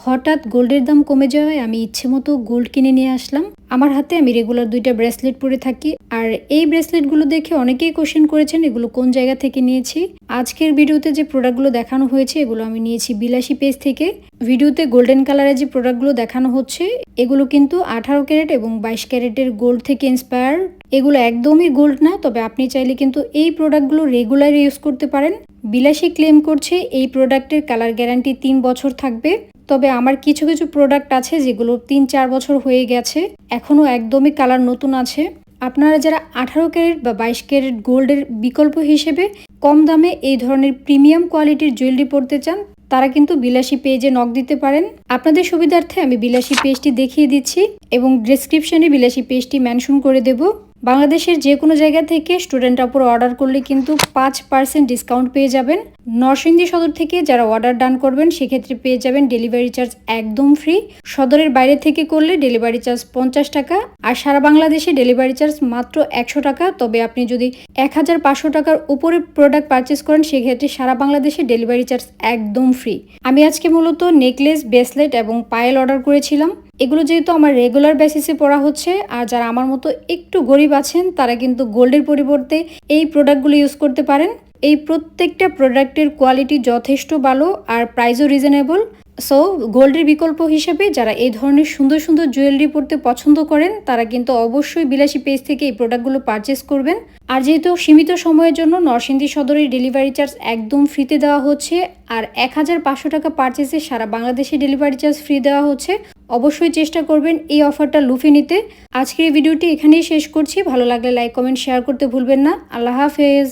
হঠাৎ গোল্ডের দাম কমে যাওয়ায় আমি ইচ্ছেমতো গোল্ড কিনে নিয়ে আসলাম। আমার হাতে আমি রেগুলার 2টা ব্রেসলেট পরে থাকি। আর এই ব্রেসলেটগুলো দেখে অনেকেই কোশ্চেন করেছেন এগুলো কোন জায়গা থেকে নিয়েছি। আজকের ভিডিওতে যে প্রোডাক্টগুলো দেখানো হয়েছে এগুলো আমি নিয়েছি বিলাসী পেজ থেকে। ভিডিওতে গোল্ডেন কালারের যে প্রোডাক্টগুলো দেখানো হচ্ছে এগুলো কিন্তু 18 ক্যারেট এবং 22 ক্যারেটের গোল্ড থেকে ইন্সপায়ার্ড। এগুলো একদমই গোল্ড না, তবে আপনি চাইলে কিন্তু এই প্রোডাক্টগুলো রেগুলার ইউজ করতে পারেন। বিলাসী ক্লেম করছে এই প্রোডাক্টের কালার গ্যারান্টি 3 বছর থাকবে। তবে আমার কিছু কিছু প্রোডাক্ট আছে যেগুলো 3-4 বছর হয়ে গেছে, এখনও একদমই কালার নতুন আছে। আপনারা যারা 18 ক্যারেট বা 22 ক্যারেট গোল্ডের বিকল্প হিসেবে কম দামে এই ধরনের প্রিমিয়াম কোয়ালিটির জুয়েলারি পরতে চান তারা কিন্তু বিলাসী পেজে নক দিতে পারেন। আপনাদের সুবিধার্থে আমি বিলাসী পেজটি দেখিয়ে দিচ্ছি এবং ডেসক্রিপশনে বিলাসী পেজটি মেনশন করে দেব। বাংলাদেশের যে কোনো জায়গা থেকে স্টুডেন্ট আপুর অর্ডার করলে কিন্তু 5% ডিসকাউন্ট পেয়ে যাবেন। নরসিংদী সদর থেকে যারা অর্ডার ডান করবেন সেক্ষেত্রে পেয়ে যাবেন ডেলিভারি চার্জ একদম ফ্রি। সদরের বাইরে থেকে করলে ডেলিভারি চার্জ 50 টাকা, আর সারা বাংলাদেশে ডেলিভারি চার্জ মাত্র 100 টাকা। তবে আপনি যদি 1500 টাকার উপরে প্রোডাক্ট পারচেস করেন সেক্ষেত্রে সারা বাংলাদেশে ডেলিভারি চার্জ একদম ফ্রি। আমি আজকে মূলত নেকলেস, ব্রেসলেট এবং পায়েল অর্ডার করেছিলাম। এগুলো যেহেতু আমার রেগুলার বেসিসে পরা হচ্ছে, আর যারা আমার মতো একটু গরিব আছেন তারা কিন্তু গোল্ডের পরিবর্তে এই প্রোডাক্টগুলো ইউজ করতে পারেন। এই প্রত্যেকটা প্রোডাক্টের কোয়ালিটি যথেষ্ট ভালো আর প্রাইসও রিজনেবল। সো গোল্ডের বিকল্প হিসেবে যারা এই ধরনের সুন্দর সুন্দর জুয়েলারি পরতে পছন্দ করেন তারা কিন্তু অবশ্যই বিলাসী পেজ থেকে এই প্রোডাক্টগুলো পারচেস করবেন। আর যেহেতু সীমিত সময়ের জন্য নরসিংদী সদরের ডেলিভারি চার্জ একদম ফ্রিতে দেওয়া হচ্ছে, আর 1500 টাকা পারচেসে সারা বাংলাদেশে ডেলিভারি চার্জ ফ্রি দেওয়া হচ্ছে, অবশ্যই চেষ্টা করবেন এই অফারটা লুফে নিতে। আজকের এই ভিডিওটি এখানেই শেষ করছি। ভালো লাগলে লাইক, কমেন্ট, শেয়ার করতে ভুলবেন না। আল্লাহ হাফেজ।